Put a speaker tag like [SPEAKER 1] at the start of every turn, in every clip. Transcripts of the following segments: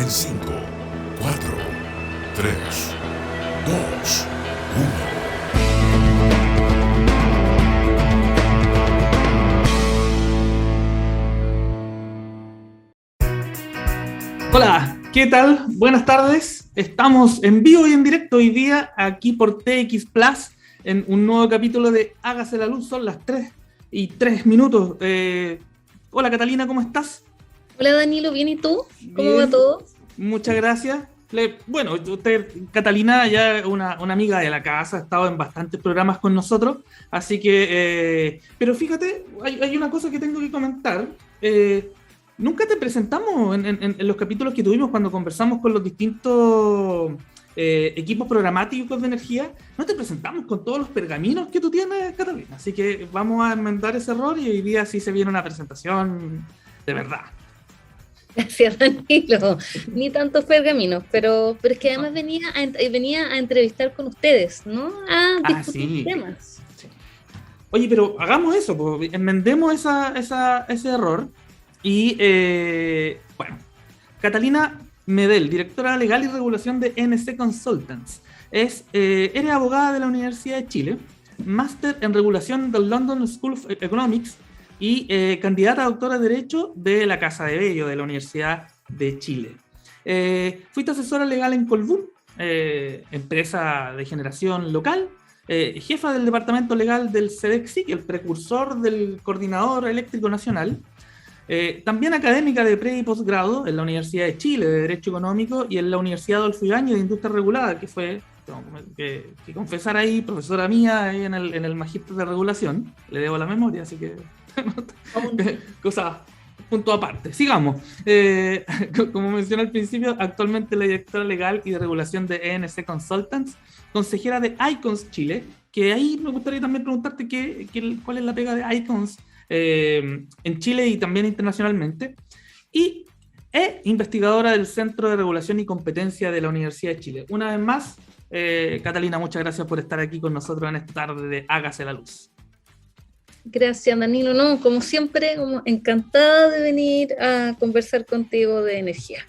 [SPEAKER 1] en 5, 4, 3, 2, 1.
[SPEAKER 2] Hola, ¿qué tal? Buenas tardes. Estamos en vivo y en directo hoy día aquí por TX Plus en un nuevo capítulo de Hágase la Luz. Son las 3:03. Hola Catalina, ¿cómo estás?
[SPEAKER 3] Hola Danilo, ¿bien y tú? ¿Cómo va
[SPEAKER 2] Bien,
[SPEAKER 3] todo?
[SPEAKER 2] muchas gracias. Bueno, usted, Catalina, ya es una amiga de la casa, ha estado en bastantes programas con nosotros, así que, pero fíjate, hay una cosa que tengo que comentar. Nunca te presentamos en los capítulos que tuvimos cuando conversamos con los distintos equipos programáticos de energía. No te presentamos con todos los pergaminos que tú tienes, Catalina. Así que vamos a enmendar ese error y hoy día sí se viene una presentación de verdad.
[SPEAKER 3] Gracias Danilo, ni tantos pergaminos, pero es que además venía a entrevistar con ustedes, ¿no? A discutir
[SPEAKER 2] Sí.
[SPEAKER 3] temas.
[SPEAKER 2] Sí. Oye, pero hagamos eso, pues, enmendemos ese error. Y bueno, Catalina Medel, directora legal y regulación de NC Consultants. Eres abogada de la Universidad de Chile, máster en regulación del London School of Economics y candidata a doctora de Derecho de la Casa de Bello de la Universidad de Chile. Fuiste asesora legal en Colbún, empresa de generación local, jefa del departamento legal del CEDEXIC, el precursor del Coordinador Eléctrico Nacional. También académica de pre y posgrado en la Universidad de Chile de Derecho Económico y en la Universidad Adolfo Ibáñez de Industria Regulada, que fue, tengo que confesar ahí, profesora mía ahí en el Magíster de Regulación. Le debo la memoria, así que cosa, punto aparte. Sigamos. Como mencioné al principio, actualmente la directora legal y de regulación de ENC Consultants, consejera de ICONS Chile, que ahí me gustaría también preguntarte cuál es la pega de ICONS en Chile y también internacionalmente, y investigadora del Centro de Regulación y Competencia de la Universidad de Chile. Una vez más, Catalina, muchas gracias por estar aquí con nosotros en esta tarde de Hágase la Luz.
[SPEAKER 3] Gracias Danilo, no, como siempre, como encantada de venir a conversar contigo de energía.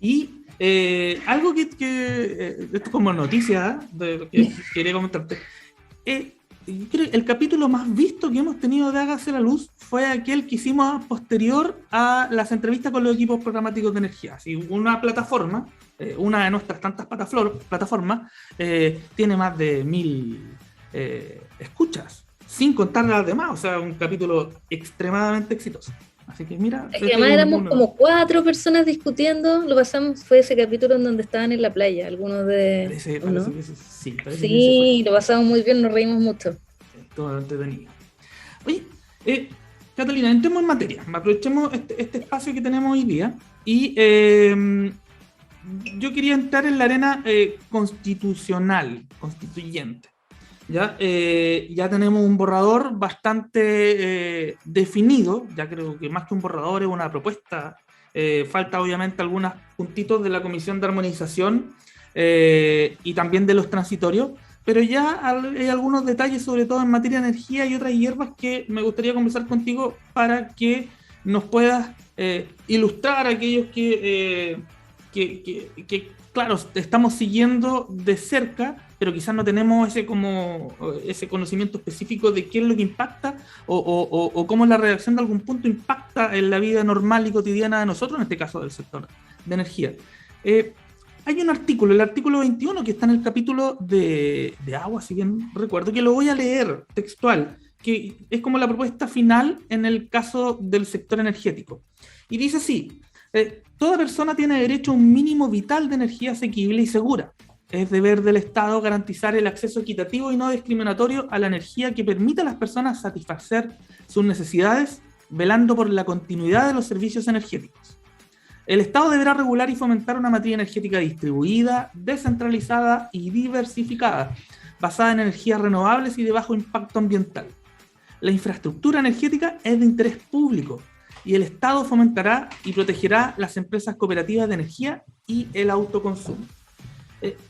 [SPEAKER 2] Y algo que esto como noticia que quería comentarte. Creo que el capítulo más visto que hemos tenido de Hágase la Luz fue aquel que hicimos posterior a las entrevistas con los equipos programáticos de energía. Así, una plataforma, una de nuestras tantas plataformas, tiene más de 1000 escuchas, sin contar las demás. O sea, un capítulo extremadamente exitoso. Así que mira,
[SPEAKER 3] es que además éramos como 4 personas discutiendo, lo pasamos, fue ese capítulo en donde estaban en la playa, algunos de...
[SPEAKER 2] Parece
[SPEAKER 3] ¿no?
[SPEAKER 2] que sí,
[SPEAKER 3] sí, lo pasamos muy bien, nos reímos mucho.
[SPEAKER 2] Todo entretenido. Oye, Catalina, entremos en materia, aprovechemos este espacio que tenemos hoy día y yo quería entrar en la arena constituyente. Ya tenemos un borrador bastante definido, ya creo que más que un borrador es una propuesta, falta obviamente algunos puntitos de la Comisión de Armonización y también de los transitorios, pero ya hay algunos detalles, sobre todo en materia de energía y otras hierbas, que me gustaría conversar contigo para que nos puedas ilustrar a aquellos que claro, estamos siguiendo de cerca, pero quizás no tenemos ese conocimiento específico de qué es lo que impacta o cómo la redacción de algún punto impacta en la vida normal y cotidiana de nosotros, en este caso del sector de energía. Hay un artículo, el artículo 21, que está en el capítulo de agua, si bien recuerdo, que lo voy a leer textual, que es como la propuesta final en el caso del sector energético. Y dice así: toda persona tiene derecho a un mínimo vital de energía asequible y segura. Es deber del Estado garantizar el acceso equitativo y no discriminatorio a la energía que permita a las personas satisfacer sus necesidades, velando por la continuidad de los servicios energéticos. El Estado deberá regular y fomentar una matriz energética distribuida, descentralizada y diversificada, basada en energías renovables y de bajo impacto ambiental. La infraestructura energética es de interés público y el Estado fomentará y protegerá las empresas cooperativas de energía y el autoconsumo.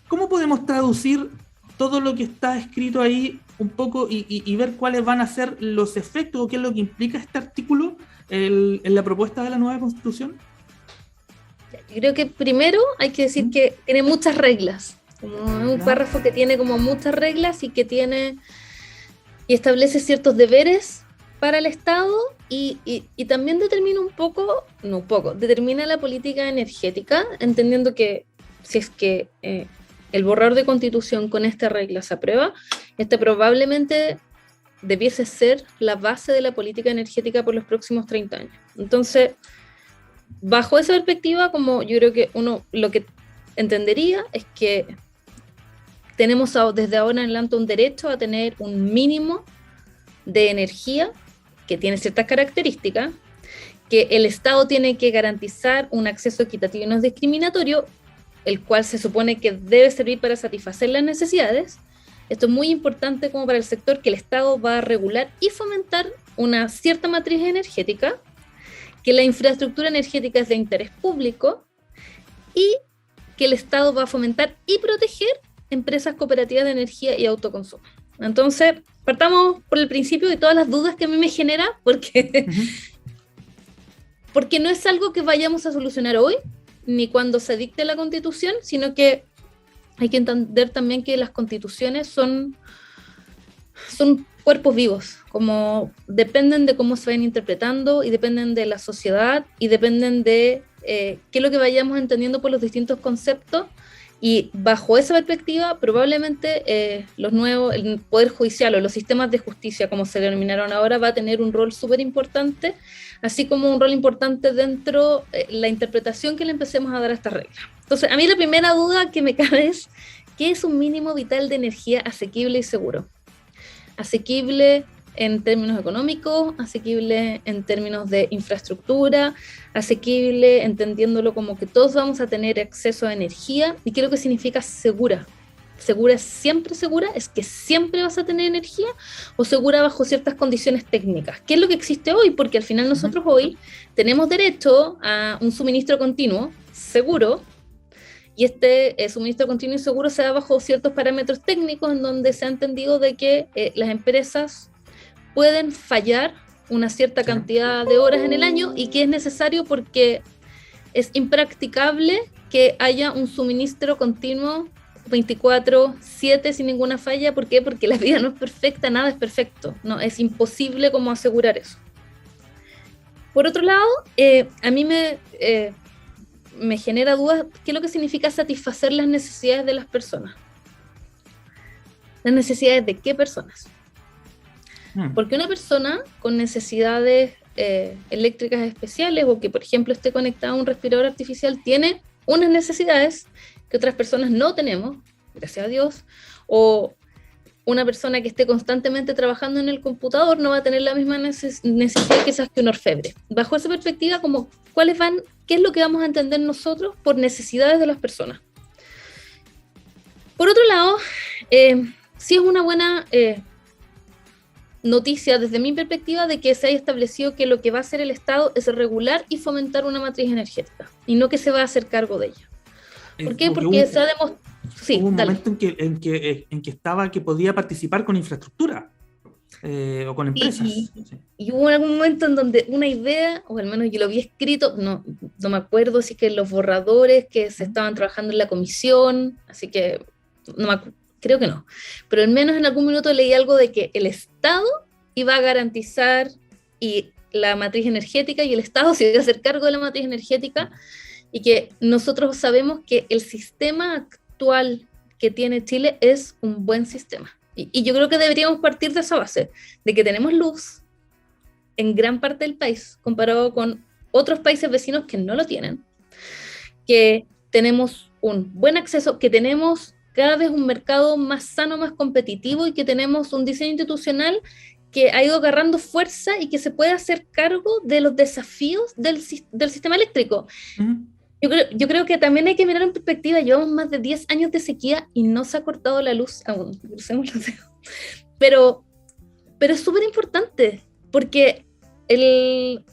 [SPEAKER 2] ¿Cómo podemos traducir todo lo que está escrito ahí un poco y ver cuáles van a ser los efectos o qué es lo que implica este artículo en la propuesta de la nueva Constitución?
[SPEAKER 3] Yo creo que primero hay que decir que tiene muchas reglas, como un párrafo que tiene como muchas reglas y que tiene y establece ciertos deberes para el Estado y también determina determina la política energética, entendiendo que si es que el borrador de constitución con esta regla se aprueba, este probablemente debiese ser la base de la política energética por los próximos 30 años. Entonces, bajo esa perspectiva, como yo creo que uno lo que entendería es que tenemos desde ahora en adelante un derecho a tener un mínimo de energía que tiene ciertas características, que el Estado tiene que garantizar un acceso equitativo y no discriminatorio, el cual se supone que debe servir para satisfacer las necesidades. Esto es muy importante como para el sector, que el Estado va a regular y fomentar una cierta matriz energética, que la infraestructura energética es de interés público y que el Estado va a fomentar y proteger empresas cooperativas de energía y autoconsumo. Entonces, partamos por el principio de todas las dudas que a mí me genera, porque no es algo que vayamos a solucionar hoy, ni cuando se dicte la Constitución, sino que hay que entender también que las constituciones son cuerpos vivos, como dependen de cómo se vayan interpretando y dependen de la sociedad y dependen de qué es lo que vayamos entendiendo por los distintos conceptos. Y bajo esa perspectiva, probablemente el Poder Judicial o los sistemas de justicia, como se denominaron ahora, va a tener un rol súper importante, así como un rol importante dentro de la interpretación que le empecemos a dar a esta regla. Entonces, a mí la primera duda que me cabe es, ¿qué es un mínimo vital de energía asequible y seguro? Asequible en términos económicos, asequible en términos de infraestructura, asequible entendiéndolo como que todos vamos a tener acceso a energía. ¿Y qué es lo que significa segura? ¿Segura es siempre segura? ¿Es que siempre vas a tener energía? ¿O segura bajo ciertas condiciones técnicas? ¿Qué es lo que existe hoy? Porque al final nosotros hoy tenemos derecho a un suministro continuo, seguro, y este suministro continuo y seguro se da bajo ciertos parámetros técnicos en donde se ha entendido de que las empresas pueden fallar una cierta cantidad de horas en el año y que es necesario porque es impracticable que haya un suministro continuo 24/7 sin ninguna falla. ¿Por qué? Porque la vida no es perfecta, nada es perfecto, no, es imposible como asegurar eso. Por otro lado, a mí me genera dudas, ¿qué es lo que significa satisfacer las necesidades de las personas? ¿Las necesidades de qué personas? Porque una persona con necesidades eléctricas especiales o que, por ejemplo, esté conectada a un respirador artificial tiene unas necesidades que otras personas no tenemos, gracias a Dios, o una persona que esté constantemente trabajando en el computador no va a tener la misma necesidad quizás que un orfebre. Bajo esa perspectiva, como ¿qué es lo que vamos a entender nosotros por necesidades de las personas? Por otro lado, sí es una buena noticia desde mi perspectiva de que se haya establecido que lo que va a hacer el Estado es regular y fomentar una matriz energética y no que se va a hacer cargo de ella. ¿Por qué? Porque se ha demostrado... Sí,
[SPEAKER 2] hubo un momento en que estaba que podía participar con infraestructura o con empresas.
[SPEAKER 3] Y hubo algún momento en donde una idea, o al menos yo lo vi escrito, no me acuerdo si que los borradores que se estaban trabajando en la comisión, así que creo que no, pero al menos en algún minuto leí algo de que el Estado iba a garantizar y la matriz energética y el Estado se iba a hacer cargo de la matriz energética y que nosotros sabemos que el sistema actual que tiene Chile es un buen sistema. Y yo creo que deberíamos partir de esa base, de que tenemos luz en gran parte del país, comparado con otros países vecinos que no lo tienen, que tenemos un buen acceso, que tenemos cada vez un mercado más sano, más competitivo y que tenemos un diseño institucional que ha ido agarrando fuerza y que se puede hacer cargo de los desafíos del sistema eléctrico. Yo creo que también hay que mirar en perspectiva. Llevamos más de 10 años de sequía y no se ha cortado la luz aún. Crucemos los dedos. Pero es súper importante porque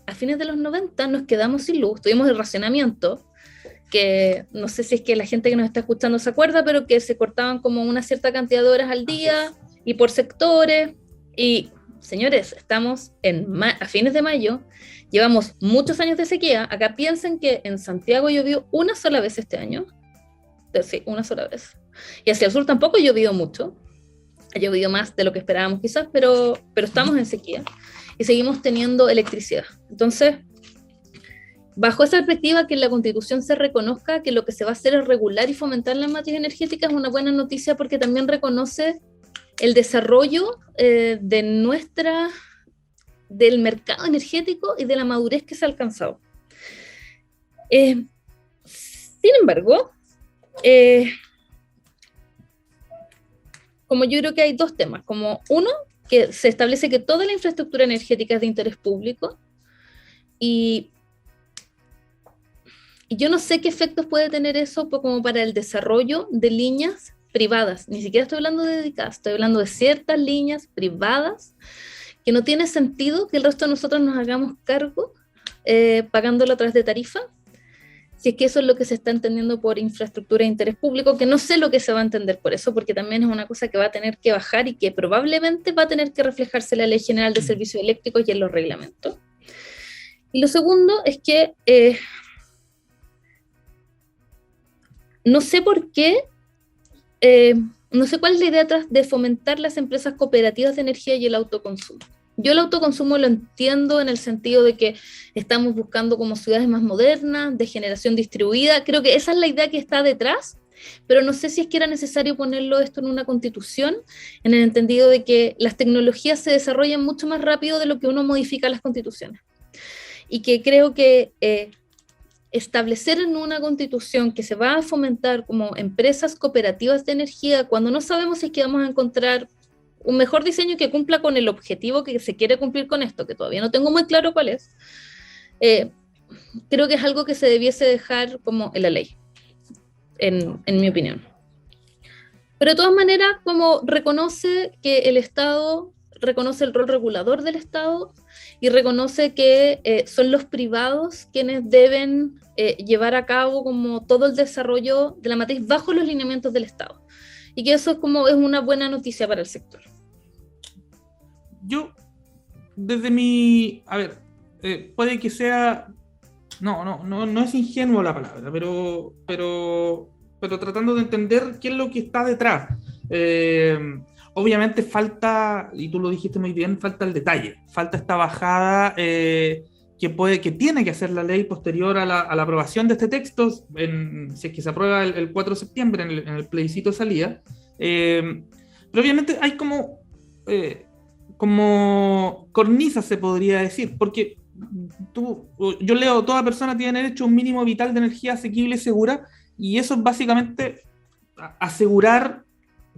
[SPEAKER 3] a fines de los 90 nos quedamos sin luz, tuvimos el racionamiento, que no sé si es que la gente que nos está escuchando se acuerda, pero que se cortaban como una cierta cantidad de horas al día y por sectores, y señores, estamos a fines de mayo, llevamos muchos años de sequía. Acá piensen que en Santiago llovió una sola vez este año. Sí, una sola vez. Y hacia el sur tampoco ha llovido mucho. Ha llovido más de lo que esperábamos quizás, pero estamos en sequía y seguimos teniendo electricidad. Entonces, bajo esa perspectiva, que en la Constitución se reconozca que lo que se va a hacer es regular y fomentar la matriz energética es una buena noticia, porque también reconoce el desarrollo del mercado energético y de la madurez que se ha alcanzado. Sin embargo, como yo creo que hay dos temas, como uno, que se establece que toda la infraestructura energética es de interés público, y yo no sé qué efectos puede tener eso como para el desarrollo de líneas privadas. Ni siquiera estoy hablando de dedicadas, estoy hablando de ciertas líneas privadas que no tiene sentido que el resto de nosotros nos hagamos cargo pagándolo a través de tarifa, si es que eso es lo que se está entendiendo por infraestructura de interés público, que no sé lo que se va a entender por eso, porque también es una cosa que va a tener que bajar y que probablemente va a tener que reflejarse en la Ley General de Servicios Eléctricos y en los reglamentos. Y lo segundo es que no sé por qué, no sé cuál es la idea atrás de fomentar las empresas cooperativas de energía y el autoconsumo. Yo el autoconsumo lo entiendo en el sentido de que estamos buscando como ciudades más modernas, de generación distribuida. Creo que esa es la idea que está detrás, pero no sé si es que era necesario ponerlo esto en una constitución, en el entendido de que las tecnologías se desarrollan mucho más rápido de lo que uno modifica las constituciones. Y que creo que establecer en una constitución que se va a fomentar como empresas cooperativas de energía, cuando no sabemos si es que vamos a encontrar un mejor diseño que cumpla con el objetivo que se quiere cumplir con esto, que todavía no tengo muy claro cuál es, creo que es algo que se debiese dejar como en la ley, en mi opinión. Pero de todas maneras, como reconoce que el Estado, reconoce el rol regulador del Estado y reconoce que son los privados quienes deben llevar a cabo como todo el desarrollo de la matriz bajo los lineamientos del Estado. Y que eso es una buena noticia para el sector.
[SPEAKER 2] Yo, desde mi... A ver, puede que sea... No es ingenuo la palabra, pero tratando de entender qué es lo que está detrás. Obviamente falta, y tú lo dijiste muy bien, falta el detalle, falta esta bajada que tiene que hacer la ley posterior a la aprobación de este texto, si es que se aprueba el 4 de septiembre en el plebiscito de salida. Pero obviamente hay como cornisas, se podría decir, porque yo leo, toda persona tiene derecho a un mínimo vital de energía asequible y segura, y eso es básicamente asegurar,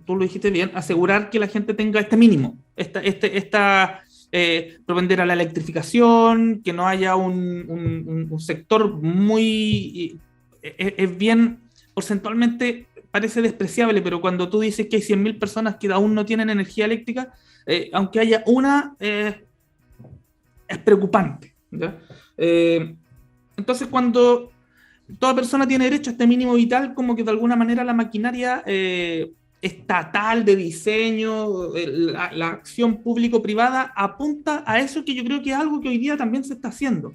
[SPEAKER 2] tú lo dijiste bien, asegurar que la gente tenga este mínimo, propender a la electrificación, que no haya un sector muy... Es bien, porcentualmente parece despreciable, pero cuando tú dices que hay 100.000 personas que aún no tienen energía eléctrica, aunque haya una, es preocupante, ¿ya? Entonces, cuando toda persona tiene derecho a este mínimo vital, como que de alguna manera la maquinaria estatal de diseño, la acción público-privada apunta a eso, que yo creo que es algo que hoy día también se está haciendo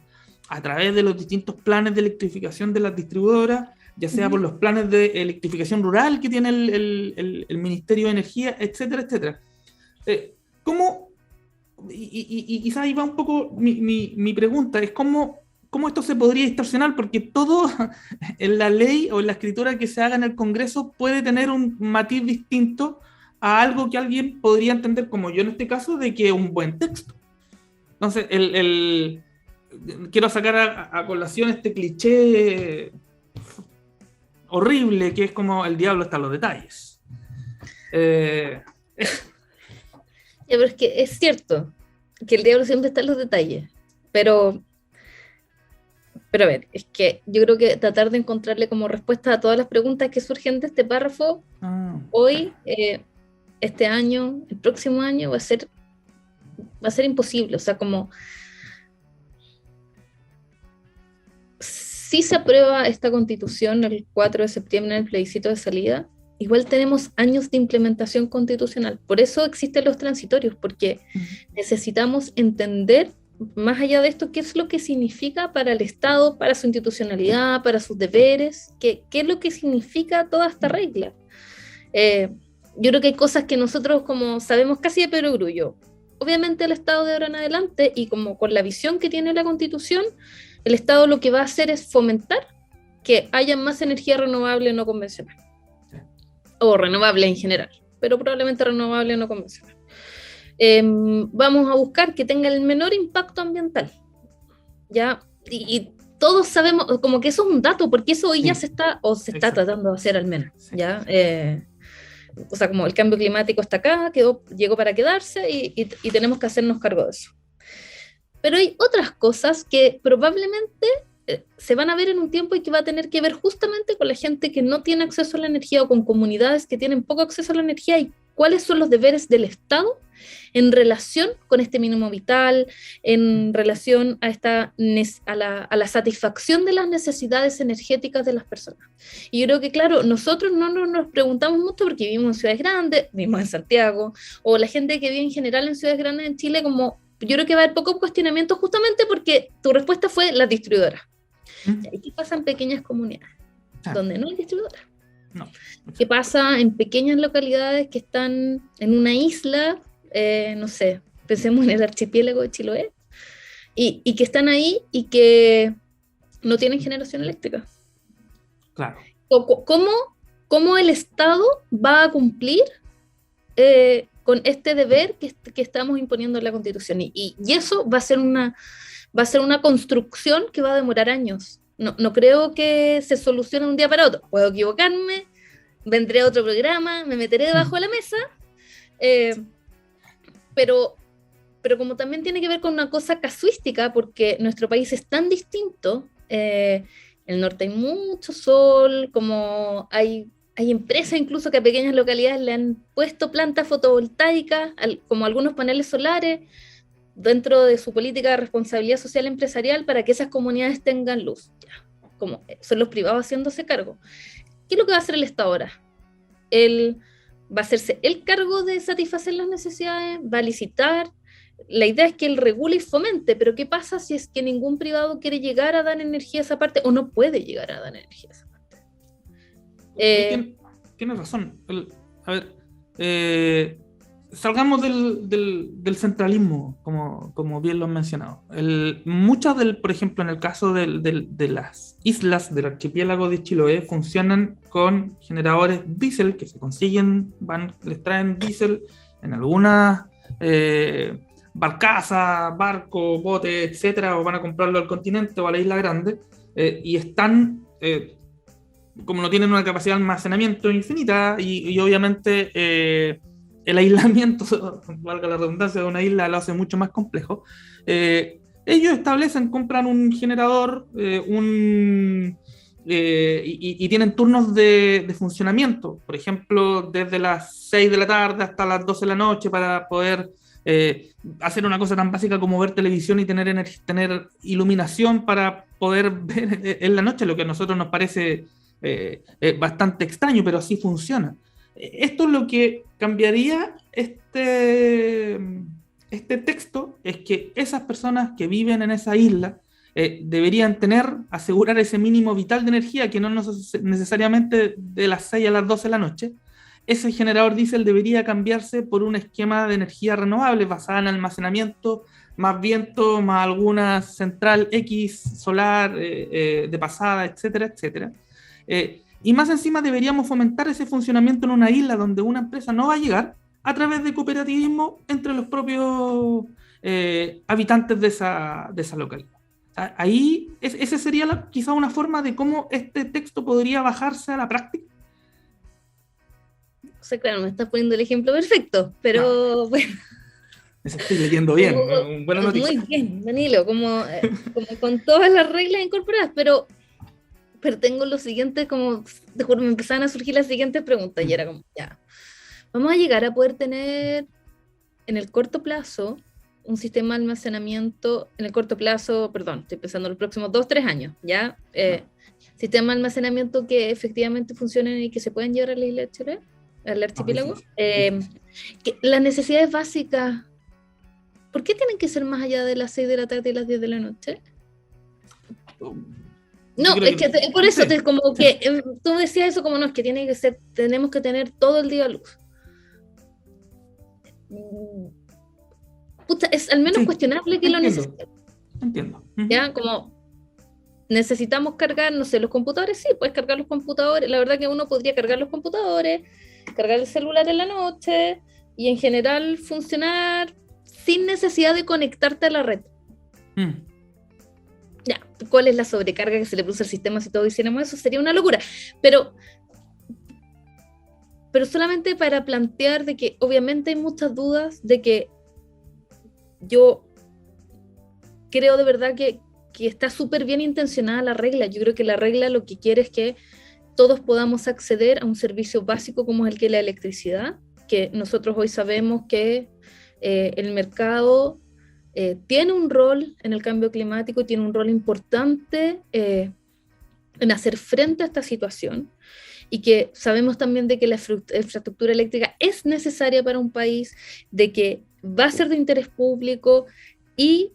[SPEAKER 2] a través de los distintos planes de electrificación de las distribuidoras, ya sea por los planes de electrificación rural que tiene el Ministerio de Energía, etcétera, etcétera. ¿Cómo? Y quizás ahí va un poco mi pregunta, es cómo esto se podría distorsionar, porque todo en la ley o en la escritura que se haga en el Congreso puede tener un matiz distinto a algo que alguien podría entender, como yo en este caso, de que es un buen texto. Entonces, quiero sacar a colación este cliché horrible que es como el diablo está en los detalles.
[SPEAKER 3] Pero es que es cierto que el diablo siempre está en los detalles, pero a ver, es que yo creo que tratar de encontrarle como respuesta a todas las preguntas que surgen de este párrafo hoy, este año, el próximo año va a ser imposible. O sea, como si se aprueba esta constitución el 4 de septiembre en el plebiscito de salida, igual tenemos años de implementación constitucional. Por eso existen los transitorios, porque necesitamos entender, más allá de esto, qué es lo que significa para el Estado, para su institucionalidad, para sus deberes, qué es lo que significa toda esta regla. Yo creo que hay cosas que nosotros como sabemos casi de perogrullo. Obviamente el Estado de ahora en adelante, y como con la visión que tiene la Constitución, el Estado lo que va a hacer es fomentar que haya más energía renovable no convencional. O renovable en general, pero probablemente renovable no convencional. Vamos a buscar que tenga el menor impacto ambiental, ¿ya? Y todos sabemos, como que eso es un dato, porque eso hoy ya se está tratando de hacer al menos, ¿ya? O sea, como el cambio climático está acá, llegó para quedarse y tenemos que hacernos cargo de eso. Pero hay otras cosas que probablemente se van a ver en un tiempo y que va a tener que ver justamente con la gente que no tiene acceso a la energía o con comunidades que tienen poco acceso a la energía, y cuáles son los deberes del Estado en relación con este mínimo vital, en relación a la satisfacción de las necesidades energéticas de las personas. Y yo creo que, claro, nosotros no nos preguntamos mucho porque vivimos en ciudades grandes, vivimos en Santiago, o la gente que vive en general en ciudades grandes en Chile, como yo creo que va a haber poco cuestionamiento justamente porque tu respuesta fue la distribuidora. ¿Y qué pasa en pequeñas comunidades donde no hay distribuidora?
[SPEAKER 2] No.
[SPEAKER 3] ¿Qué pasa en pequeñas localidades que están en una isla? No sé, pensemos en el archipiélago de Chiloé, y que están ahí y que no tienen generación eléctrica.
[SPEAKER 2] Claro.
[SPEAKER 3] ¿Cómo el Estado va a cumplir con este deber que estamos imponiendo en la Constitución? Y eso va a ser una construcción que va a demorar años. No creo que se solucione de un día para otro. Puedo equivocarme, vendré a otro programa, me meteré debajo de la mesa, pero como también tiene que ver con una cosa casuística, porque nuestro país es tan distinto, en el norte hay mucho sol, como hay empresas incluso que a pequeñas localidades le han puesto plantas fotovoltaicas, como algunos paneles solares, dentro de su política de responsabilidad social empresarial para que esas comunidades tengan luz. Ya, como son los privados haciéndose cargo. ¿Qué es lo que va a hacer el Estado ahora? Él va a hacerse el cargo de satisfacer las necesidades, va a licitar. La idea es que él regule y fomente, pero ¿qué pasa si es que ningún privado quiere llegar a dar energía a esa parte o no puede llegar a dar energía a esa parte?
[SPEAKER 2] Tienes razón. A ver, salgamos del centralismo, como bien lo han mencionado. Muchas por ejemplo, en el caso de las islas del archipiélago de Chiloé, funcionan con generadores diésel que se consiguen, les traen diésel en algunas barcazas, barcos, botes, etcétera, o van a comprarlo al continente o a la isla grande, y están, como no tienen una capacidad de almacenamiento infinita, y obviamente el aislamiento, valga la redundancia, de una isla lo hace mucho más complejo. Ellos compran un generador y tienen turnos de funcionamiento, por ejemplo, desde las 6 de la tarde hasta las 12 de la noche, para poder hacer una cosa tan básica como ver televisión y tener iluminación para poder ver en la noche, lo que a nosotros nos parece bastante extraño, pero así funciona. Esto es lo que cambiaría este texto, es que esas personas que viven en esa isla deberían asegurar ese mínimo vital de energía, que no necesariamente de las 6 a las 12 de la noche. Ese generador diésel debería cambiarse por un esquema de energía renovable basada en almacenamiento, más viento, más alguna central X solar de pasada, etcétera, etcétera. Y más encima deberíamos fomentar ese funcionamiento en una isla donde una empresa no va a llegar, a través de cooperativismo entre los propios habitantes de esa localidad. Ahí, esa sería quizá una forma de cómo este texto podría bajarse a la práctica.
[SPEAKER 3] O sea, claro, me estás poniendo el ejemplo perfecto, pero bueno.
[SPEAKER 2] Me estoy leyendo bien, buena noticia.
[SPEAKER 3] Muy bien, Danilo, como con todas las reglas incorporadas, pero tengo lo siguiente, como te juro, me empezaban a surgir las siguientes preguntas y era como, ya, vamos a llegar a poder tener en el corto plazo un sistema de almacenamiento, estoy pensando en los próximos 2-3 años, ¿ya? sistemas de almacenamiento que efectivamente funcionen y que se puedan llevar a la isla de Chiloé, al archipiélago. Que las necesidades básicas, ¿por qué tienen que ser más allá de las 6 de la tarde y las 10 de la noche? No, es que por eso,
[SPEAKER 2] sí.
[SPEAKER 3] como que tú decías eso, como no, es que tiene que ser, tenemos que tener todo el día luz. Puta, es al menos
[SPEAKER 2] Sí,
[SPEAKER 3] cuestionable que lo necesitemos.
[SPEAKER 2] Entiendo.
[SPEAKER 3] ¿Ya? Como necesitamos cargar, no sé, los computadores, sí, puedes cargar los computadores. La verdad que uno podría cargar los computadores, cargar el celular en la noche y en general funcionar sin necesidad de conectarte a la red. Ya, ¿cuál es la sobrecarga que se le produce al sistema si todos hiciéramos eso? Sería una locura. Pero solamente para plantear de que obviamente hay muchas dudas, de que yo creo de verdad que está súper bien intencionada la regla. Yo creo que la regla lo que quiere es que todos podamos acceder a un servicio básico como es el que es la electricidad, que nosotros hoy sabemos que el mercado tiene un rol en el cambio climático y tiene un rol importante en hacer frente a esta situación, y que sabemos también de que la infraestructura eléctrica es necesaria para un país, de que va a ser de interés público, y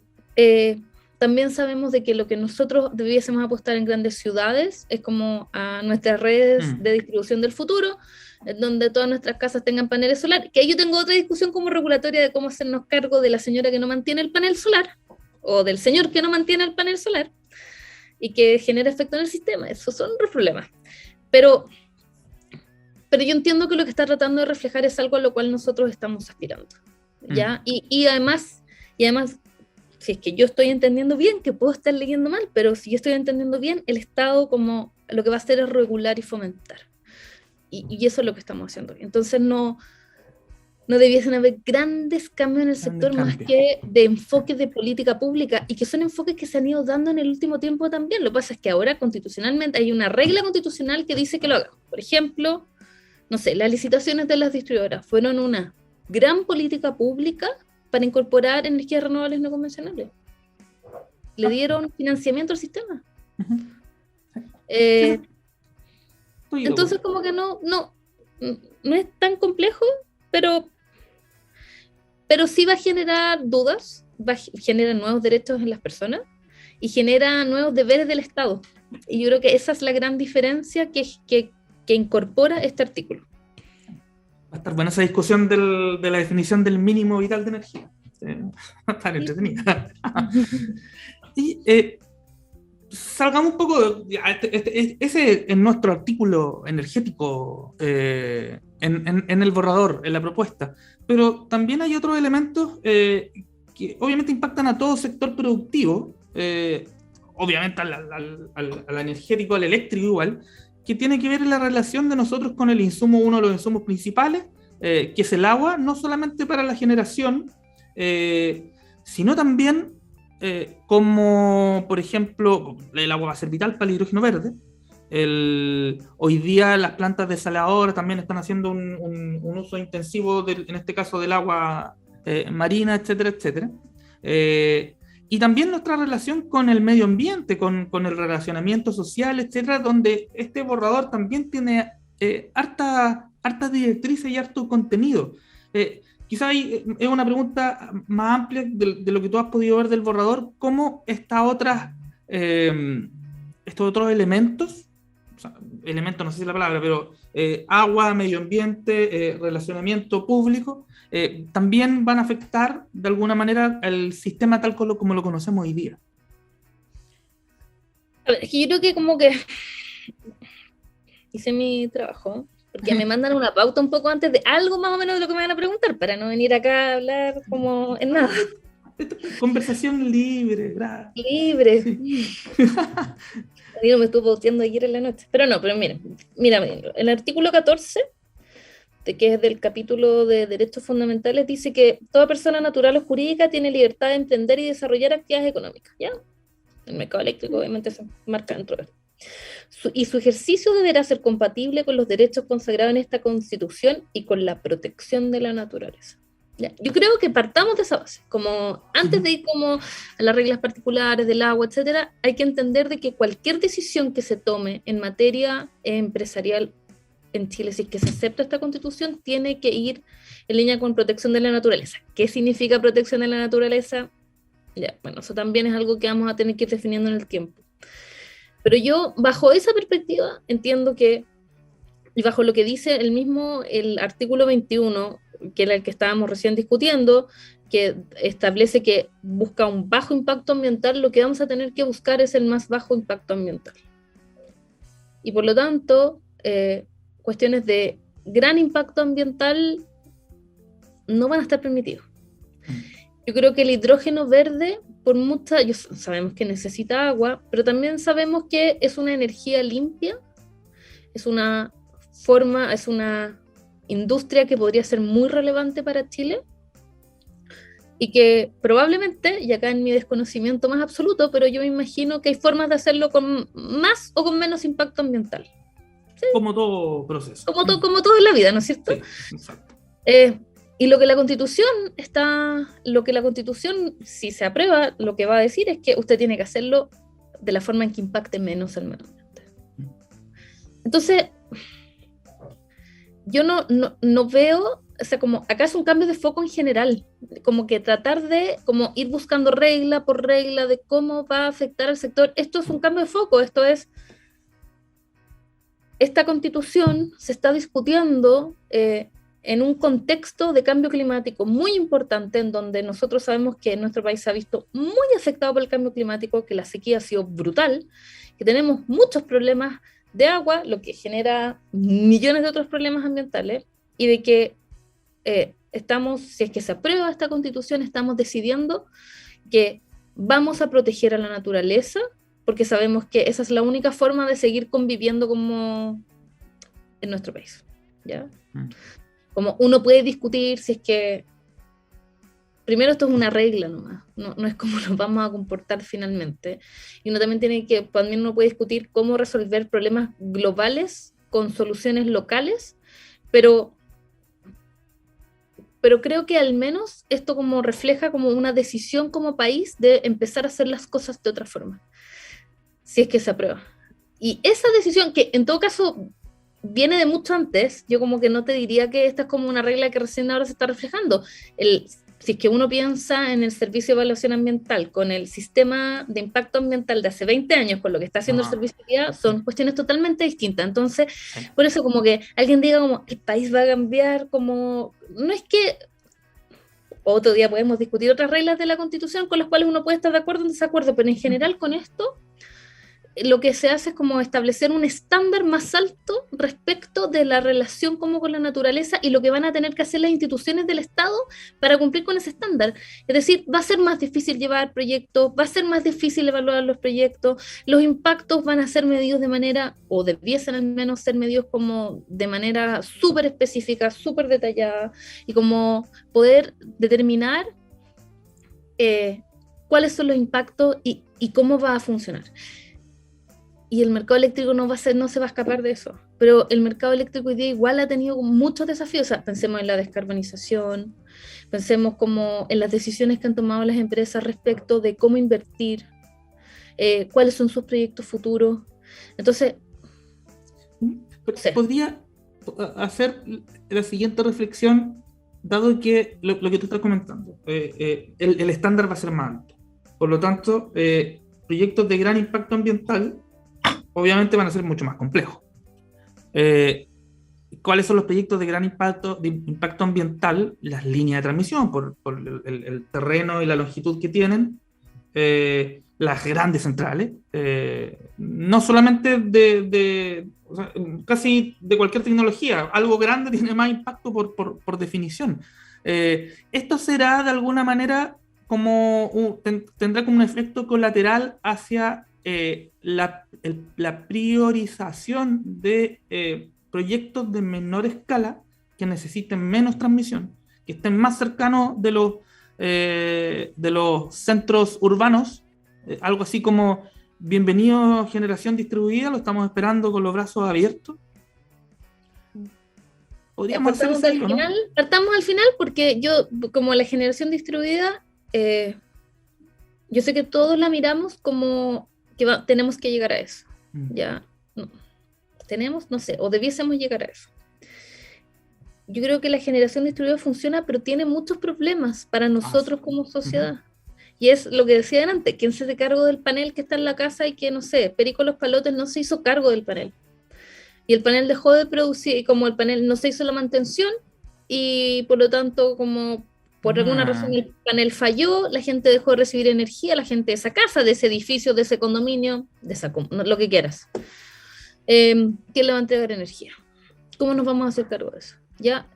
[SPEAKER 3] también sabemos de que lo que nosotros debiésemos apostar en grandes ciudades es como a nuestras redes de distribución del futuro, donde todas nuestras casas tengan paneles solares, que ahí yo tengo otra discusión como regulatoria de cómo hacernos cargo de la señora que no mantiene el panel solar, o del señor que no mantiene el panel solar, y que genera efecto en el sistema. Esos son otros problemas. Pero yo entiendo que lo que está tratando de reflejar es algo a lo cual nosotros estamos aspirando, ¿ya? Y además, si es que yo estoy entendiendo bien, que puedo estar leyendo mal, pero si yo estoy entendiendo bien, el Estado como lo que va a hacer es regular y fomentar. Y eso es lo que estamos haciendo. Entonces no debiesen haber grandes cambios en el sector, más que de enfoques de política pública, y que son enfoques que se han ido dando en el último tiempo también. Lo que pasa es que ahora constitucionalmente hay una regla constitucional que dice que lo hagan. Por ejemplo, no sé, las licitaciones de las distribuidoras fueron una gran política pública para incorporar energías renovables no convencionales. Le dieron financiamiento al sistema. Entonces como que no es tan complejo, pero sí va a generar dudas, genera nuevos derechos en las personas y genera nuevos deberes del Estado. Y yo creo que esa es la gran diferencia que incorpora este artículo.
[SPEAKER 2] Va a estar buena esa discusión de la definición del mínimo vital de energía. Va a estar entretenida. Y salgamos un poco, ese es nuestro artículo energético en el borrador, en la propuesta, pero también hay otros elementos que obviamente impactan a todo sector productivo, obviamente al energético, al eléctrico igual, que tiene que ver en la relación de nosotros con el insumo, uno de los insumos principales, que es el agua, no solamente para la generación, sino también como, por ejemplo, el agua va a ser vital para el hidrógeno verde. Hoy día las plantas desaladoras también están haciendo un uso intensivo, en este caso del agua marina, etcétera, etcétera. Y también nuestra relación con el medio ambiente, con el relacionamiento social, etcétera, donde este borrador también tiene harta directrices y harto contenido. Quizá ahí es una pregunta más amplia de lo que tú has podido ver del borrador, cómo estos otros elementos, o sea, elementos no sé si es la palabra, pero agua, medio ambiente, relacionamiento público, también van a afectar de alguna manera el sistema tal como lo conocemos hoy día.
[SPEAKER 3] A ver, es que yo creo que como que hice mi trabajo, porque me mandan una pauta un poco antes de algo más o menos de lo que me van a preguntar, para no venir acá a hablar como en nada.
[SPEAKER 2] Conversación libre, gracias.
[SPEAKER 3] Libre. Sí. No me estuve posteando ayer en la noche. Pero mira, el artículo 14, que es del capítulo de Derechos Fundamentales, dice que toda persona natural o jurídica tiene libertad de emprender y desarrollar actividades económicas, ¿ya? El mercado eléctrico obviamente se marca dentro de esto. Y su ejercicio deberá ser compatible con los derechos consagrados en esta Constitución y con la protección de la naturaleza. Ya, yo creo que partamos de esa base, como antes de ir como a las reglas particulares del agua, etcétera, hay que entender de que cualquier decisión que se tome en materia empresarial en Chile, si es que se acepta esta constitución, tiene que ir en línea con protección de la naturaleza. ¿Qué significa protección de la naturaleza? Ya, bueno, eso también es algo que vamos a tener que ir definiendo en el tiempo. Pero yo, bajo esa perspectiva, entiendo que, y bajo lo que dice el artículo 21, que era el que estábamos recién discutiendo, que establece que busca un bajo impacto ambiental, lo que vamos a tener que buscar es el más bajo impacto ambiental. Y por lo tanto, cuestiones de gran impacto ambiental no van a estar permitidos. Yo creo que el hidrógeno verde, sabemos que necesita agua, pero también sabemos que es una energía limpia, es una industria que podría ser muy relevante para Chile y que probablemente, y acá en mi desconocimiento más absoluto, pero yo me imagino que hay formas de hacerlo con más o con menos impacto ambiental.
[SPEAKER 2] ¿Sí? Como todo proceso.
[SPEAKER 3] Como todo en la vida, ¿no es cierto?
[SPEAKER 2] Sí, exacto.
[SPEAKER 3] Y lo que la Constitución, si se aprueba, lo que va a decir es que usted tiene que hacerlo de la forma en que impacte menos al medio ambiente. Entonces, yo no veo, o sea, como acá es un cambio de foco en general, como que tratar de como ir buscando regla por regla de cómo va a afectar al sector. Esto es un cambio de foco, esto es, esta constitución se está discutiendo en un contexto de cambio climático muy importante, en donde nosotros sabemos que nuestro país se ha visto muy afectado por el cambio climático, que la sequía ha sido brutal, que tenemos muchos problemas de agua, lo que genera millones de otros problemas ambientales, y de que si es que se aprueba esta constitución, estamos decidiendo que vamos a proteger a la naturaleza, porque sabemos que esa es la única forma de seguir conviviendo como en nuestro país, ¿ya? Como uno puede discutir si es que primero esto es una regla nomás, no es como nos vamos a comportar finalmente. Y uno también uno puede discutir cómo resolver problemas globales con soluciones locales, pero creo que al menos esto como refleja como una decisión como país de empezar a hacer las cosas de otra forma, si es que se aprueba. Y esa decisión, que en todo caso viene de mucho antes, yo como que no te diría que esta es como una regla que recién ahora se está reflejando. Si es que uno piensa en el servicio de evaluación ambiental con el sistema de impacto ambiental de hace 20 años, con lo que está haciendo el servicio de guía, son cuestiones totalmente distintas. Entonces, por eso como que alguien diga como el país va a cambiar, como no es que otro día podemos discutir otras reglas de la Constitución con las cuales uno puede estar de acuerdo o en desacuerdo, pero en general con esto lo que se hace es como establecer un estándar más alto respecto de la relación como con la naturaleza y lo que van a tener que hacer las instituciones del Estado para cumplir con ese estándar. Es decir, va a ser más difícil llevar proyectos, va a ser más difícil evaluar los proyectos, los impactos van a ser medidos de manera, o debiesen al menos ser medidos como de manera súper específica, súper detallada, y como poder determinar cuáles son los impactos y cómo va a funcionar. Y el mercado eléctrico no se va a escapar de eso. Pero el mercado eléctrico hoy día igual ha tenido muchos desafíos. O sea, pensemos en la descarbonización, pensemos como en las decisiones que han tomado las empresas respecto de cómo invertir, cuáles son sus proyectos futuros. Entonces,
[SPEAKER 2] podría hacer la siguiente reflexión, dado que lo que tú estás comentando, el estándar va a ser más alto. Por lo tanto, proyectos de gran impacto ambiental obviamente van a ser mucho más complejos. ¿Cuáles son los proyectos de gran impacto ambiental? Las líneas de transmisión, por el terreno y la longitud que tienen, las grandes centrales, no solamente o sea, casi de cualquier tecnología, algo grande tiene más impacto por definición. Esto será de alguna manera tendrá como un efecto colateral hacia la priorización de proyectos de menor escala que necesiten menos transmisión, que estén más cercanos de los centros urbanos, algo así como bienvenido generación distribuida, lo estamos esperando con los brazos abiertos. Podríamos hacer
[SPEAKER 3] Partamos
[SPEAKER 2] eso, ¿no?
[SPEAKER 3] partamos al final porque yo, como la generación distribuida, yo sé que todos la miramos como que tenemos que llegar a eso. Ya, no, tenemos, no sé, o debiésemos llegar a eso. Yo creo que la generación distribuida funciona, pero tiene muchos problemas para nosotros como sociedad. Y es lo que decía antes, ¿quién se hace cargo del panel que está en la casa y que, no sé, Perico Los Palotes no se hizo cargo del panel? Y el panel dejó de producir, y como el panel no se hizo la mantención, y por lo tanto, como por alguna razón el panel falló, la gente dejó de recibir energía, la gente de esa casa, de ese edificio, de ese condominio, de esa, lo que quieras. ¿Quién le va a entregar energía? ¿Cómo nos vamos a hacer cargo de eso? ¿Ya?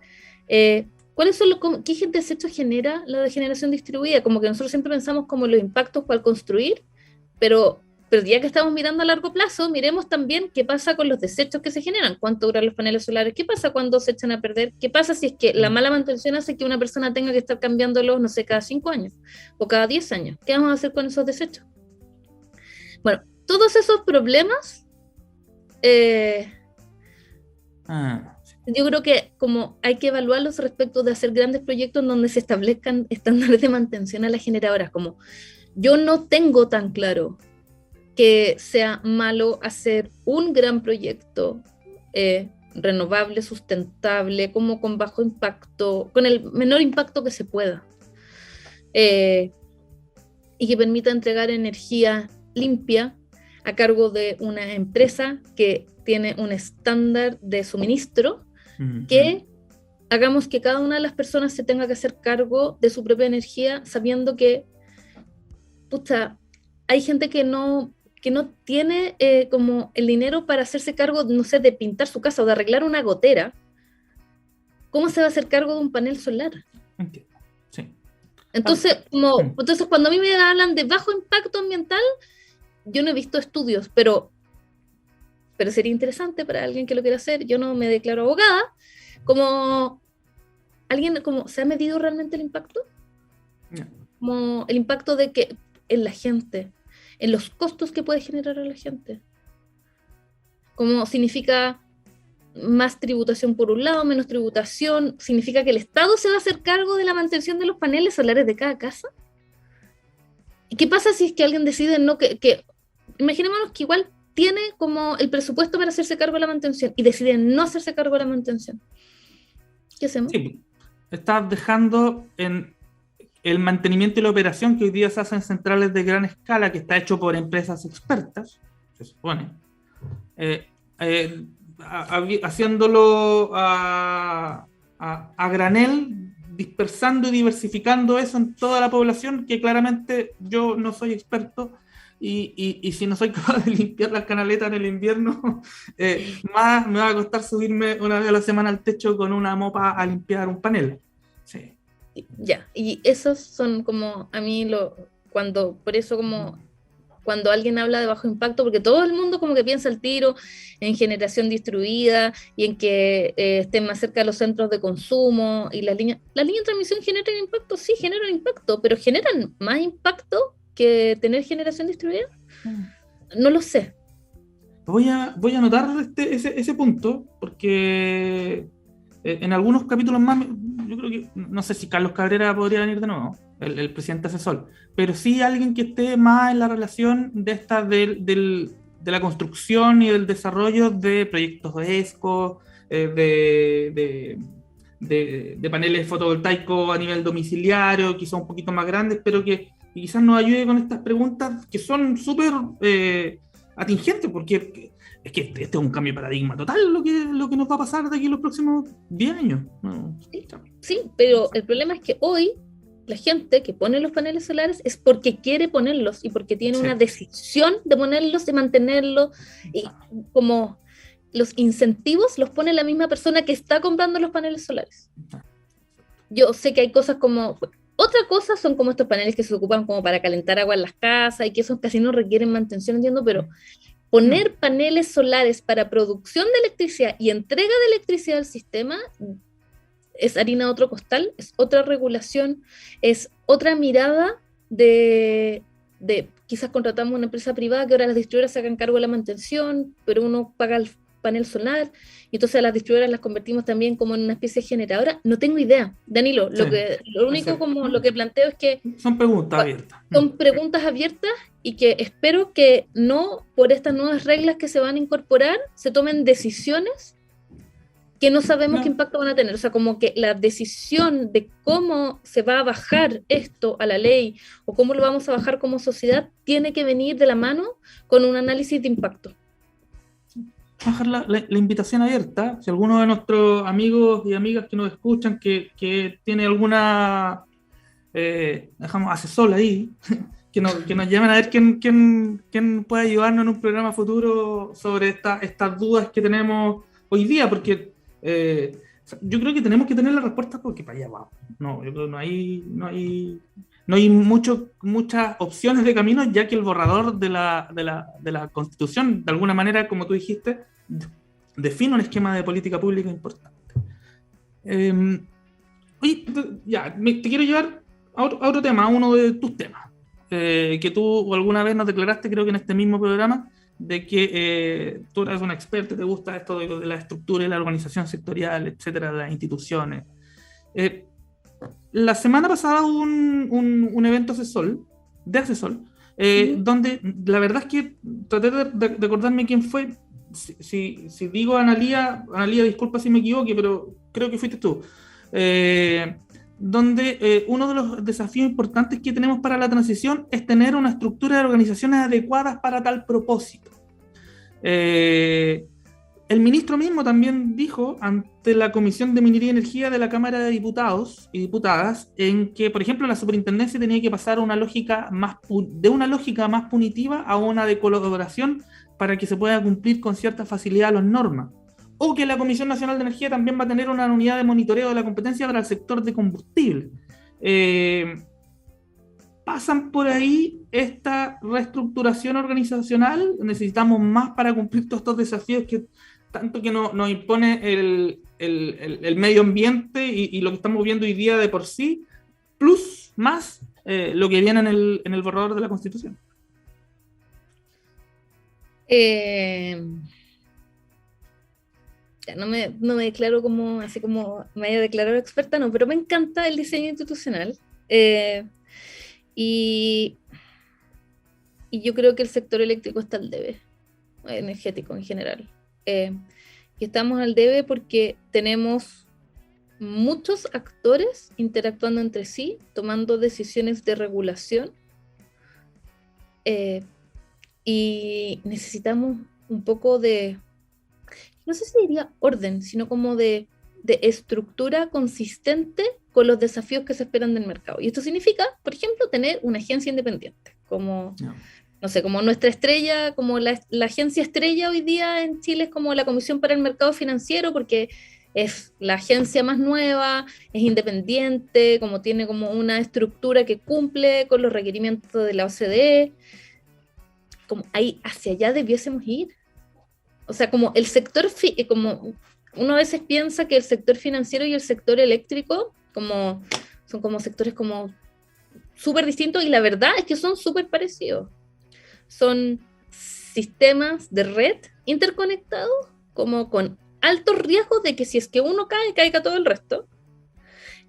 [SPEAKER 3] ¿Cuáles son qué desecho genera la degeneración distribuida? Como que nosotros siempre pensamos como los impactos para construir, pero ya que estamos mirando a largo plazo, miremos también qué pasa con los desechos que se generan, cuánto duran los paneles solares, qué pasa cuando se echan a perder, qué pasa si es que la mala mantención hace que una persona tenga que estar cambiándolos, no sé, cada 5 años o cada 10 años. ¿Qué vamos a hacer con esos desechos? Bueno, todos esos problemas, yo creo que como hay que evaluarlos respecto de hacer grandes proyectos en donde se establezcan estándares de mantención a las generadoras, como yo no tengo tan claro que sea malo hacer un gran proyecto renovable, sustentable, como con bajo impacto, con el menor impacto que se pueda, y que permita entregar energía limpia a cargo de una empresa que tiene un estándar de suministro, que hagamos que cada una de las personas se tenga que hacer cargo de su propia energía, sabiendo que pucha, hay gente que no tiene como el dinero para hacerse cargo, no sé, de pintar su casa o de arreglar una gotera. ¿Cómo se va a hacer cargo de un panel solar?
[SPEAKER 2] Entiendo. Sí.
[SPEAKER 3] Entonces, entonces, cuando a mí me hablan de bajo impacto ambiental, yo no he visto estudios, pero sería interesante para alguien que lo quiera hacer. Yo no me declaro abogada. Como alguien, como ¿se ha medido realmente el impacto?
[SPEAKER 2] No.
[SPEAKER 3] Como el impacto de que en la gente, en los costos que puede generar a la gente. Como significa más tributación por un lado, menos tributación, significa que el Estado se va a hacer cargo de la mantención de los paneles solares de cada casa. ¿Y qué pasa si es que alguien decide no que imaginémonos que igual tiene como el presupuesto para hacerse cargo de la mantención y decide no hacerse cargo de la mantención? ¿Qué hacemos?
[SPEAKER 2] Sí, estás dejando en el mantenimiento y la operación que hoy día se hace en centrales de gran escala, que está hecho por empresas expertas, se supone, haciéndolo a granel, dispersando y diversificando eso en toda la población, que claramente yo no soy experto, y si no soy capaz de limpiar las canaletas en el invierno, más me va a costar subirme una vez a la semana al techo con una mopa a limpiar un panel. Sí.
[SPEAKER 3] Ya, y esos son como a mí por eso como cuando alguien habla de bajo impacto, porque todo el mundo como que piensa el tiro en generación distribuida y en que estén más cerca de los centros de consumo, y las líneas de transmisión generan impacto, sí, generan impacto, pero ¿generan más impacto que tener generación distribuida? No lo sé.
[SPEAKER 2] Voy a anotar ese punto, porque en algunos capítulos más, yo creo que, no sé si Carlos Cabrera podría venir de nuevo, el presidente asesor, pero sí alguien que esté más en la relación de la construcción y del desarrollo de proyectos de ESCO, de paneles fotovoltaicos a nivel domiciliario, quizás un poquito más grandes, pero que quizás nos ayude con estas preguntas que son súper atingentes, porque es que este es un cambio de paradigma total lo que nos va a pasar de aquí en los próximos 10 años.
[SPEAKER 3] Sí, pero el problema es que hoy la gente que pone los paneles solares es porque quiere ponerlos y porque tiene una decisión de ponerlos, de mantenerlos, y como los incentivos los pone la misma persona que está comprando los paneles solares. Yo sé que hay cosas como... Otra cosa son como estos paneles que se ocupan como para calentar agua en las casas y que esos casi no requieren mantención, entiendo, pero poner paneles solares para producción de electricidad y entrega de electricidad al sistema es harina de otro costal, es otra regulación, es otra mirada de quizás contratamos una empresa privada que ahora las distribuidoras se hagan cargo de la mantención, pero uno paga panel solar, y entonces a las distribuidoras las convertimos también como en una especie de generadora. No tengo idea, Danilo.
[SPEAKER 2] Sí,
[SPEAKER 3] Lo único como lo que planteo es que
[SPEAKER 2] son preguntas abiertas.
[SPEAKER 3] son preguntas abiertas y que espero que no, por estas nuevas reglas que se van a incorporar, se tomen decisiones que no sabemos qué impacto van a tener. O sea, como que la decisión de cómo se va a bajar esto a la ley o cómo lo vamos a bajar como sociedad tiene que venir de la mano con un análisis de impacto.
[SPEAKER 2] Vamos a dejar la invitación abierta. Si alguno de nuestros amigos y amigas que nos escuchan que tiene alguna asesor ahí, que nos llamen a ver quién puede ayudarnos en un programa futuro sobre estas dudas que tenemos hoy día, porque yo creo que tenemos que tener la respuesta porque para allá vamos. No, yo creo que no hay muchas opciones de camino, ya que el borrador de la Constitución, de alguna manera, como tú dijiste, define un esquema de política pública importante. Oye, ya, te quiero llevar a otro tema, a uno de tus temas, que tú alguna vez nos declaraste, creo que en este mismo programa, de que tú eres un experto, te gusta esto de la estructura y la organización sectorial, etcétera, de las instituciones. La semana pasada hubo un evento de Accesol, donde la verdad es que traté de acordarme quién fue. Si digo Analía, disculpa si me equivoqué, pero creo que fuiste tú. Donde uno de los desafíos importantes que tenemos para la transición es tener una estructura de organizaciones adecuadas para tal propósito. El ministro mismo también dijo ante la Comisión de Minería y Energía de la Cámara de Diputados y Diputadas en que, por ejemplo, la superintendencia tenía que pasar de una lógica más punitiva a una de colaboración para que se pueda cumplir con cierta facilidad las normas. O que la Comisión Nacional de Energía también va a tener una unidad de monitoreo de la competencia para el sector de combustible. ¿Pasan por ahí esta reestructuración organizacional? ¿Necesitamos más para cumplir todos estos desafíos que tanto que nos impone el medio ambiente y lo que estamos viendo hoy día de por sí, plus más lo que viene en el borrador de la Constitución?
[SPEAKER 3] No me declaro como, así como me haya declarado experta, no, pero me encanta el diseño institucional. Y yo creo que el sector eléctrico está al debe, energético en general. Y estamos al debe porque tenemos muchos actores interactuando entre sí, tomando decisiones de regulación, y necesitamos un poco de, no sé si diría orden, sino como de estructura consistente con los desafíos que se esperan del mercado. Y esto significa, por ejemplo, tener una agencia independiente, como, no sé, como nuestra estrella, como la agencia estrella hoy día en Chile es como la Comisión para el Mercado Financiero, porque es la agencia más nueva, es independiente, como tiene como una estructura que cumple con los requerimientos de la OCDE. Como ahí, hacia allá debiésemos ir. O sea, como el sector, como uno a veces piensa que el sector financiero y el sector eléctrico son como sectores como súper distintos, y la verdad es que son súper parecidos. Son sistemas de red interconectados, como con altos riesgos de que si es que uno cae, caiga todo el resto,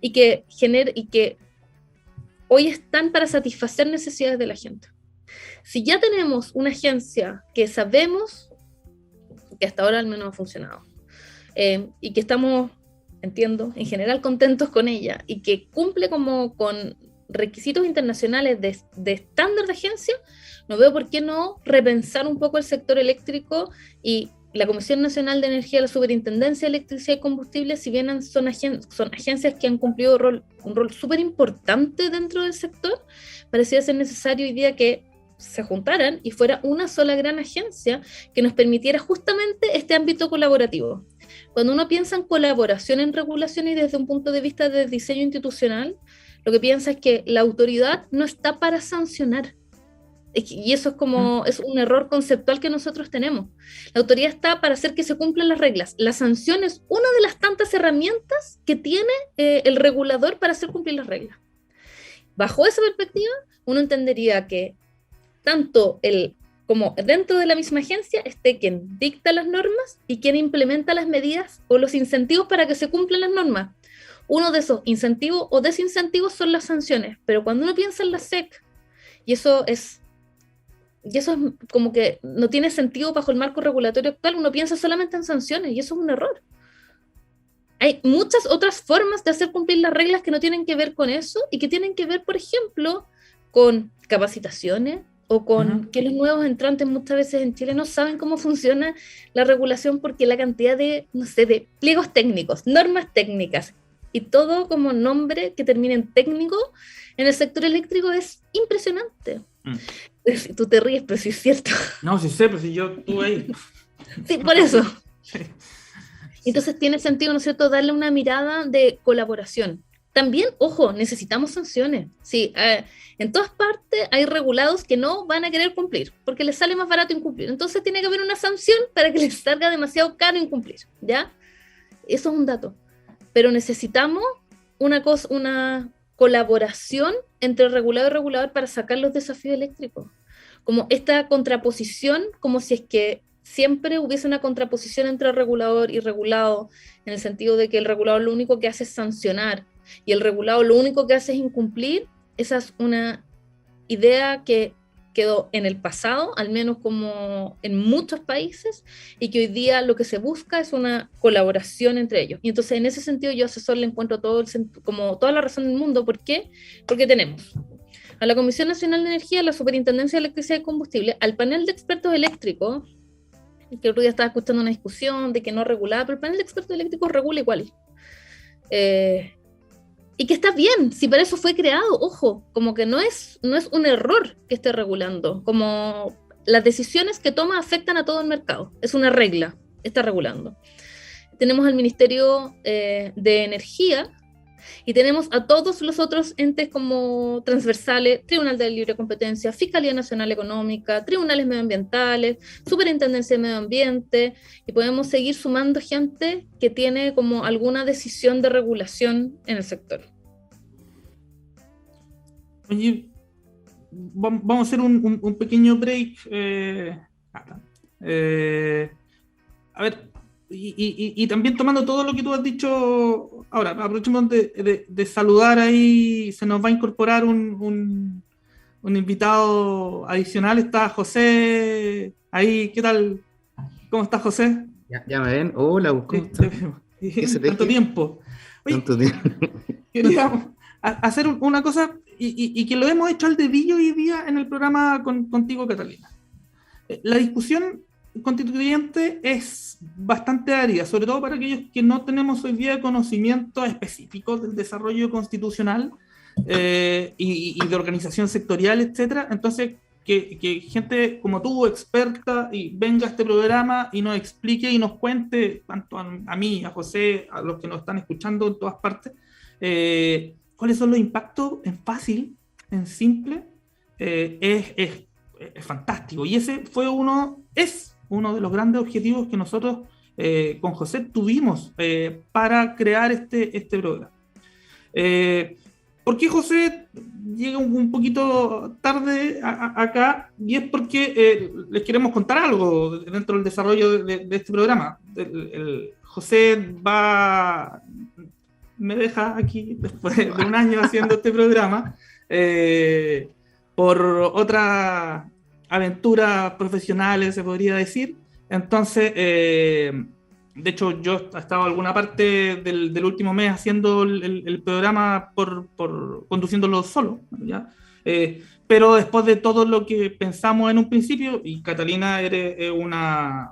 [SPEAKER 3] y que hoy están para satisfacer necesidades de la gente. Si ya tenemos una agencia que sabemos que hasta ahora al menos ha funcionado, y que estamos, entiendo, en general contentos con ella, y que cumple como con requisitos internacionales de estándar de agencia, no veo por qué no repensar un poco el sector eléctrico. Y la Comisión Nacional de Energía, la Superintendencia de Electricidad y Combustible, si bien son agencias que han cumplido un rol súper importante dentro del sector, parecía ser necesario hoy día que se juntaran y fuera una sola gran agencia que nos permitiera justamente este ámbito colaborativo. Cuando uno piensa en colaboración en regulación y desde un punto de vista de diseño institucional, lo que piensa es que la autoridad no está para sancionar. Y eso es un error conceptual que nosotros tenemos. La autoridad está para hacer que se cumplan las reglas. La sanción es una de las tantas herramientas que tiene el regulador para hacer cumplir las reglas. Bajo esa perspectiva, uno entendería que tanto el como dentro de la misma agencia esté quien dicta las normas y quien implementa las medidas o los incentivos para que se cumplan las normas. Uno de esos incentivos o desincentivos son las sanciones, pero cuando uno piensa en la SEC, y eso es como que no tiene sentido bajo el marco regulatorio actual, uno piensa solamente en sanciones y eso es un error. Hay muchas otras formas de hacer cumplir las reglas que no tienen que ver con eso y que tienen que ver, por ejemplo, con capacitaciones o con que los nuevos entrantes muchas veces en Chile no saben cómo funciona la regulación porque la cantidad de, no sé, de pliegos técnicos, normas técnicas y todo como nombre que termine en técnico en el sector eléctrico es impresionante. Tú te ríes, pero sí es cierto.
[SPEAKER 2] No, sí sé, pero si yo estuve ahí.
[SPEAKER 3] Sí, por eso. Entonces tiene sentido, ¿no es cierto?, darle una mirada de colaboración. También, ojo, necesitamos sanciones. Sí, en todas partes hay regulados que no van a querer cumplir, porque les sale más barato incumplir. Entonces tiene que haber una sanción para que les salga demasiado caro incumplir, ¿ya? Eso es un dato. Pero necesitamos una colaboración entre regulador y regulador para sacar los desafíos eléctricos. Como esta contraposición, como si es que siempre hubiese una contraposición entre regulador y regulado, en el sentido de que el regulador lo único que hace es sancionar y el regulado lo único que hace es incumplir. Esa es una idea que quedó en el pasado, al menos como en muchos países, y que hoy día lo que se busca es una colaboración entre ellos. Y entonces en ese sentido yo a Asesor le encuentro como toda la razón del mundo. ¿Por qué? Porque tenemos a la Comisión Nacional de Energía, a la Superintendencia de Electricidad y Combustible, al panel de expertos eléctricos, que otro día estaba escuchando una discusión de que no regulaba, pero el panel de expertos eléctricos regula igual. Y que está bien, si para eso fue creado, ojo, como que no es un error que esté regulando, como las decisiones que toma afectan a todo el mercado, es una regla, está regulando. Tenemos al Ministerio de Energía y tenemos a todos los otros entes como transversales, Tribunal de Libre Competencia, Fiscalía Nacional Económica, Tribunales Medioambientales, Superintendencia de Medio Ambiente, y podemos seguir sumando gente que tiene como alguna decisión de regulación en el sector.
[SPEAKER 2] Oye, vamos a hacer un pequeño break. A ver, y también tomando todo lo que tú has dicho ahora, aprovechemos de saludar ahí, se nos va a incorporar un invitado adicional, está José ahí, ¿qué tal? ¿Cómo estás, José?
[SPEAKER 4] Ya me ven. Hola, ¿cómo estás?
[SPEAKER 2] Tanto tiempo. Oye,
[SPEAKER 4] Tanto tiempo.
[SPEAKER 2] queríamos hacer una cosa y que lo hemos hecho al dedillo hoy día en el programa contigo, Catalina. La discusión constituyente es bastante árida, sobre todo para aquellos que no tenemos hoy día conocimientos específicos del desarrollo constitucional y de organización sectorial, etcétera. Entonces, que gente como tú, experta, y venga a este programa y nos explique y nos cuente, tanto a mí, a José, a los que nos están escuchando en todas partes, cuáles son los impactos en fácil, en simple, es fantástico. Y ese es uno de los grandes objetivos que nosotros con José tuvimos para crear este programa. ¿Por qué José llega un poquito tarde acá? Y es porque les queremos contar algo dentro del desarrollo de este programa. José me deja aquí después de un año haciendo este programa por otras aventuras profesionales, se podría decir. Entonces, de hecho, yo he estado alguna parte del último mes haciendo el programa conduciéndolo solo, ¿ya? Pero después de todo lo que pensamos en un principio, y Catalina eres una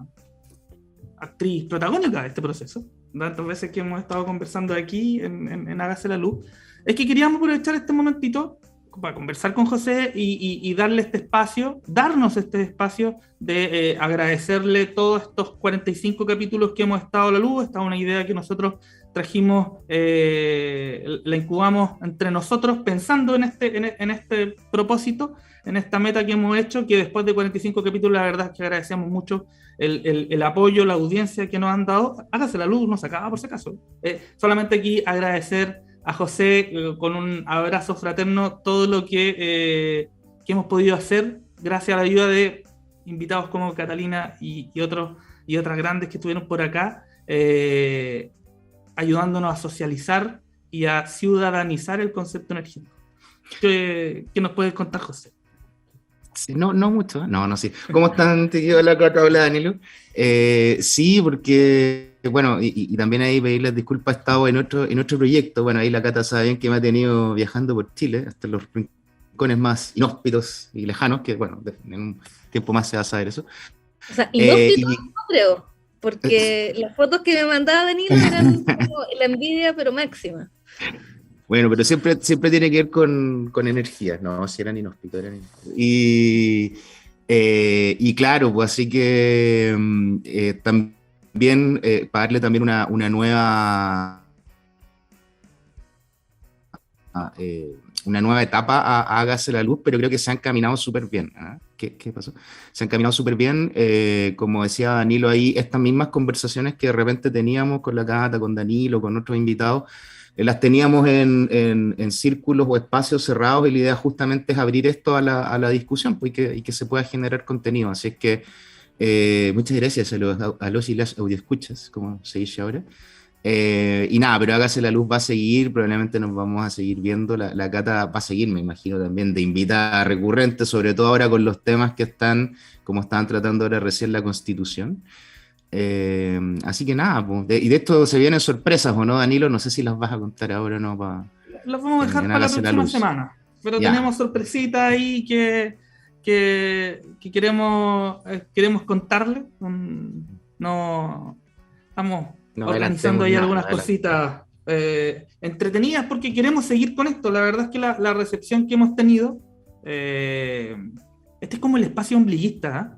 [SPEAKER 2] actriz protagónica de este proceso, tantas veces que hemos estado conversando aquí en Hágase la Luz, es que queríamos aprovechar este momentito para conversar con José y darle darnos este espacio de agradecerle todos estos 45 capítulos que hemos estado a la luz. Esta es una idea que nosotros trajimos, la incubamos entre nosotros pensando en este propósito, en esta meta que hemos hecho, que después de 45 capítulos la verdad es que agradecemos mucho el apoyo, la audiencia que nos han dado. Hágase la Luz, no se acaba por si acaso. Solamente aquí agradecer a José con un abrazo fraterno todo lo que hemos podido hacer gracias a la ayuda de invitados como Catalina y otras grandes que estuvieron por acá, ayudándonos a socializar y a ciudadanizar el concepto energético. ¿Qué nos puedes contar, José?
[SPEAKER 4] Sí, no mucho, no, sí. ¿Cómo están, te quedó la Cata? Hola, Danilo. Sí, porque, bueno, y también ahí pedir las disculpas, he estado en otro proyecto. Bueno, ahí la Cata sabe bien que me ha tenido viajando por Chile, hasta los rincones más inhóspitos y lejanos, que, bueno, en un tiempo más se va a saber eso.
[SPEAKER 3] O sea, inhóspito no creo, porque las fotos que me mandaba Danilo eran como la envidia, pero máxima.
[SPEAKER 4] Bueno, pero siempre tiene que ver con energías, ¿no? Si eran inhóspitos, eran inhóspitos. Y claro, pues así que también para darle también una nueva una nueva etapa a Hágase la Luz, pero creo que se han caminado súper bien. ¿Eh? ¿Qué pasó? Se han caminado súper bien, como decía Danilo ahí, estas mismas conversaciones que de repente teníamos con la Cata, con Danilo, con otros invitados, las teníamos en círculos o espacios cerrados, y la idea justamente es abrir esto a la discusión, pues, y que se pueda generar contenido. Así es que muchas gracias a los y las audioescuchas, como se dice ahora. Y nada, pero Hágase la Luz va a seguir, probablemente nos vamos a seguir viendo, la Cata va a seguir, me imagino también, de invitada recurrente, sobre todo ahora con los temas que están, como estaban tratando ahora recién la Constitución. Así que nada, pues, y de esto se vienen sorpresas, ¿o no, Danilo? No sé si las vas a contar ahora o no.
[SPEAKER 2] Las vamos a dejar para la próxima semana, pero ya tenemos sorpresitas ahí que queremos contarle. No, estamos organizando ahí algunas cositas entretenidas, porque queremos seguir con esto. La verdad es que la recepción que hemos tenido, este es como el espacio ombliguista,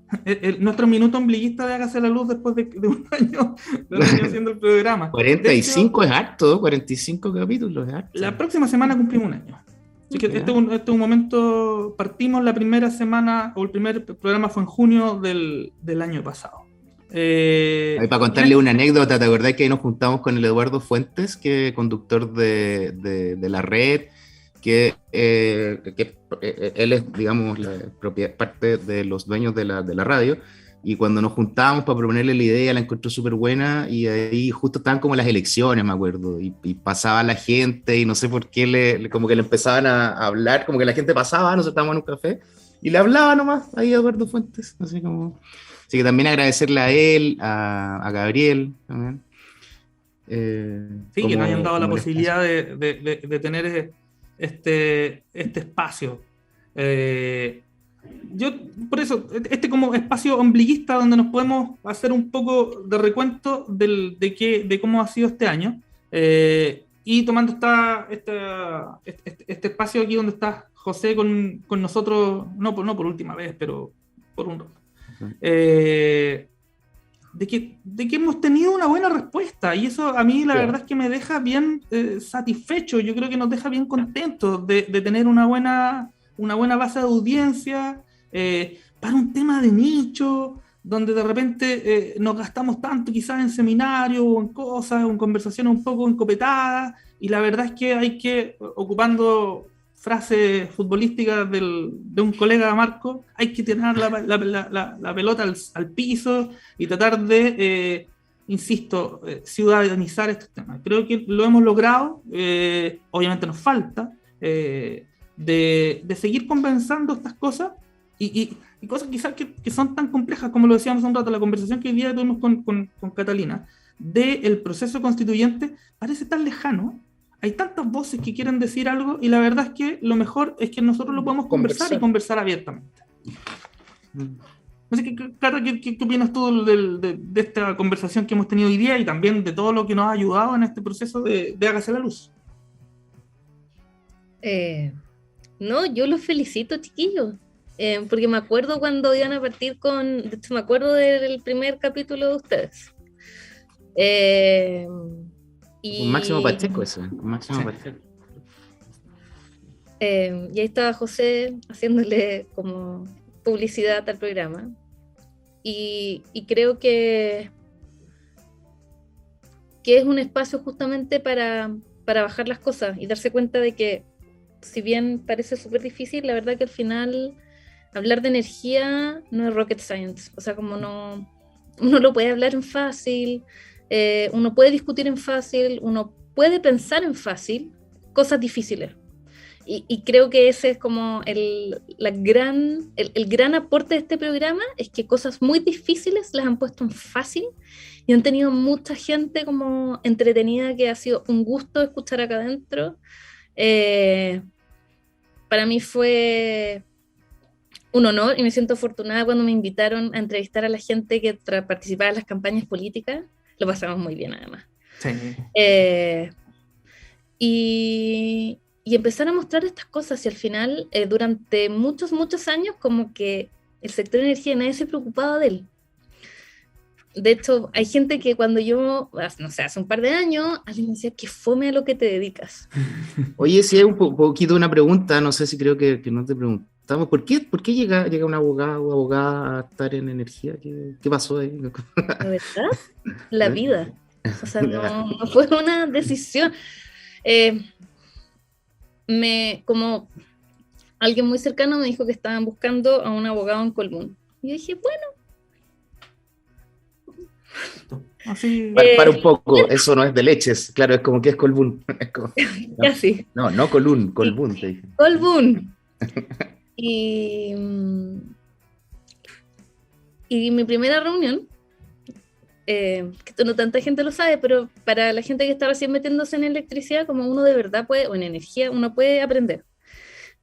[SPEAKER 2] nuestro minuto ombliguista de Hágase la Luz después de un año haciendo el programa.
[SPEAKER 4] 45 hecho, es harto, 45 capítulos es harto.
[SPEAKER 2] La próxima semana cumplimos un año. Así que este es un momento, partimos la primera semana, o el primer programa fue en junio del año pasado.
[SPEAKER 4] Para contarle una anécdota, ¿te acordás que ahí nos juntamos con el Eduardo Fuentes, que es conductor de la red, que él es, digamos, parte de los dueños de la radio, y cuando nos juntábamos para proponerle la idea, la encontró súper buena, y ahí justo estaban como las elecciones, me acuerdo, y pasaba la gente, y no sé por qué como que le empezaban a hablar, como que la gente pasaba, nosotros estábamos en un café, y le hablaba nomás ahí a Eduardo Fuentes, así como... Así que también agradecerle a él, a Gabriel también.
[SPEAKER 2] Sí, que nos hayan dado la posibilidad de tener este espacio. Yo, por eso, como espacio ombliguista donde nos podemos hacer un poco de recuento de cómo ha sido este año. Y tomando este espacio aquí donde está José con nosotros, no por última vez, pero por un rato. De que hemos tenido una buena respuesta, y eso a mí la verdad es que me deja bien satisfecho. Yo creo que nos deja bien contentos de tener una buena base de audiencia para un tema de nicho, donde de repente nos gastamos tanto quizás en seminarios o en cosas, o en conversaciones un poco encopetadas, y la verdad es que hay que, ocupando frase futbolística de un colega, Marco, hay que tirar la pelota al piso y tratar de, insisto, ciudadanizar estos temas. Creo que lo hemos logrado. Obviamente nos falta de seguir compensando estas cosas y cosas quizás que son tan complejas, como lo decíamos hace un rato, la conversación que hoy día tuvimos con Catalina del proceso constituyente parece tan lejano. Hay tantas voces que quieren decir algo, y la verdad es que lo mejor es que nosotros lo podemos conversar y conversar abiertamente. Así que, Cata, ¿qué opinas tú de esta conversación que hemos tenido hoy día, y también de todo lo que nos ha ayudado en este proceso de Hágase la Luz?
[SPEAKER 3] No, yo los felicito, chiquillos, porque me acuerdo cuando iban a partir me acuerdo del primer capítulo de ustedes.
[SPEAKER 4] Un Máximo Pacheco, eso, un Máximo Pacheco.
[SPEAKER 3] Y ahí estaba José haciéndole como publicidad al programa. Y creo que es un espacio justamente para bajar las cosas y darse cuenta de que, si bien parece súper difícil, la verdad que al final hablar de energía no es rocket science, o sea, como no, uno lo puede hablar en fácil, uno puede discutir en fácil, uno puede pensar en fácil cosas difíciles. Y creo que ese es como el gran aporte de este programa, es que cosas muy difíciles las han puesto en fácil y han tenido mucha gente como entretenida, que ha sido un gusto escuchar acá adentro. Para mí fue un honor y me siento afortunada cuando me invitaron a entrevistar a la gente que participaba en las campañas políticas. Lo pasamos muy bien, además.
[SPEAKER 2] Sí.
[SPEAKER 3] Y empezar a mostrar estas cosas, y al final, durante muchos años, como que el sector de energía nadie se preocupaba de él. De hecho, hay gente que cuando yo, no sé, hace un par de años, alguien me decía, qué fome a lo que te dedicas.
[SPEAKER 4] Oye, si hay un poquito una pregunta, no sé si creo que no te preguntamos, ¿por qué llega un abogado o abogada a estar en energía? ¿Qué pasó ahí?
[SPEAKER 3] La verdad, la vida. O sea, no fue una decisión. Como alguien muy cercano me dijo que estaban buscando a un abogado en Colbún. Y yo dije, bueno.
[SPEAKER 2] Así.
[SPEAKER 4] Para un poco, eso no es de leches, claro, es como que es Colbún.
[SPEAKER 3] Casi.
[SPEAKER 4] No Colbún, Colbún, te dije.
[SPEAKER 3] Colbún. Y mi primera reunión, que esto no tanta gente lo sabe, pero para la gente que está recién metiéndose en electricidad, como uno de verdad puede, o en energía, uno puede aprender.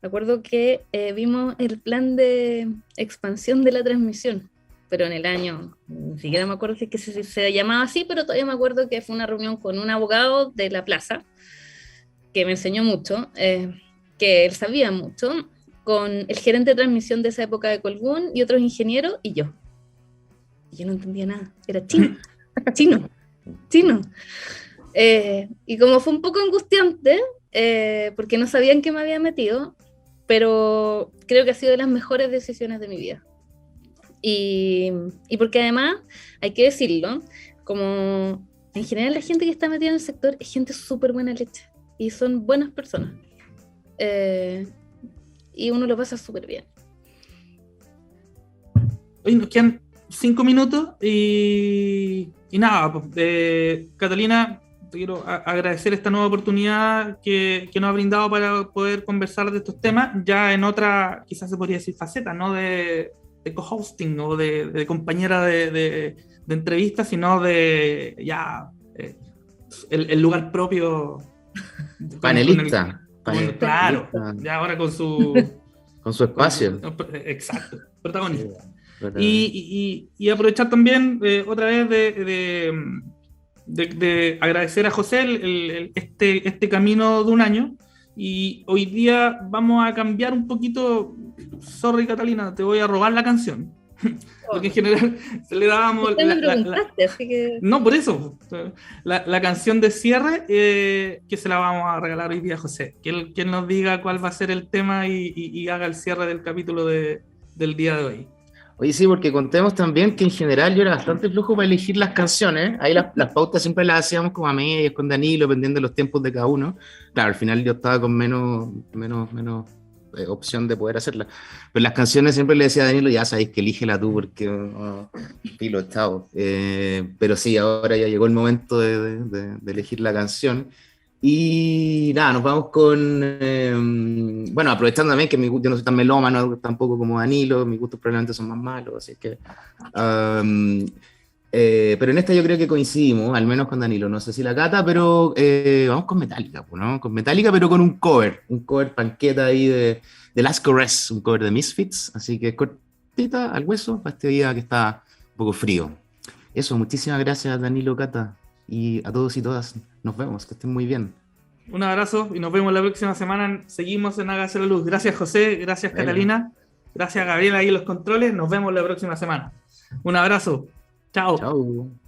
[SPEAKER 3] Me acuerdo que vimos el plan de expansión de la transmisión, pero en el año, ni siquiera me acuerdo si es que se llamaba así, pero todavía me acuerdo que fue una reunión con un abogado de la plaza, que me enseñó mucho, que él sabía mucho, con el gerente de transmisión de esa época de Colbún y otros ingenieros, y yo. Y yo no entendía nada, era chino. Y como fue un poco angustiante, porque no sabían qué me había metido, pero creo que ha sido de las mejores decisiones de mi vida. Y porque además, hay que decirlo, como en general la gente que está metida en el sector es gente súper buena leche, y son buenas personas. Y uno lo pasa súper bien.
[SPEAKER 2] Hoy nos quedan 5 minutos y nada, Catalina, te quiero agradecer esta nueva oportunidad que nos ha brindado para poder conversar de estos temas, ya en otra, quizás se podría decir faceta, no de co-hosting o de compañera de entrevistas, sino de ya el lugar propio.
[SPEAKER 4] Panelista.
[SPEAKER 2] Claro, ya ahora con su
[SPEAKER 4] espacio.
[SPEAKER 2] Exacto, protagonista.
[SPEAKER 4] Sí,
[SPEAKER 2] Y aprovechar también otra vez de agradecer a José este camino de un año. Y hoy día vamos a cambiar un poquito. Sorry, Catalina, te voy a robar la canción. Porque en general se le dábamos.
[SPEAKER 3] Así que...
[SPEAKER 2] No, por eso. La canción de cierre que se la vamos a regalar hoy día a José. Que él nos diga cuál va a ser el tema y haga el cierre del capítulo del día de hoy.
[SPEAKER 4] Oye, sí, porque contemos también que en general yo era bastante flojo para elegir las canciones. Ahí las pautas siempre las hacíamos como a medias, con Danilo, dependiendo de los tiempos de cada uno. Claro, al final yo estaba con menos opción de poder hacerla. Pero las canciones siempre le decía a Danilo, ya sabéis que elígela tú, porque filo, chao. Pero sí, ahora ya llegó el momento de elegir la canción. Y nada, nos vamos con, bueno, aprovechando también que yo no soy tan melómano tampoco como Danilo, mis gustos probablemente son más malos, así que, pero en esta yo creo que coincidimos, al menos con Danilo, no sé si la Cata, pero vamos con Metallica, ¿no? Con Metallica, pero con un cover panqueta ahí de Last Caress, un cover de Misfits, así que cortita, al hueso, para este día que está un poco frío. Eso, muchísimas gracias Danilo, Cata, y a todos y todas, nos vemos, que estén muy bien.
[SPEAKER 2] Un abrazo y nos vemos la próxima semana. Seguimos en Hágase la Luz. Gracias José, gracias Catalina, gracias Gabriela ahí en los controles. Nos vemos la próxima semana. Un abrazo. Chao.
[SPEAKER 4] Chao.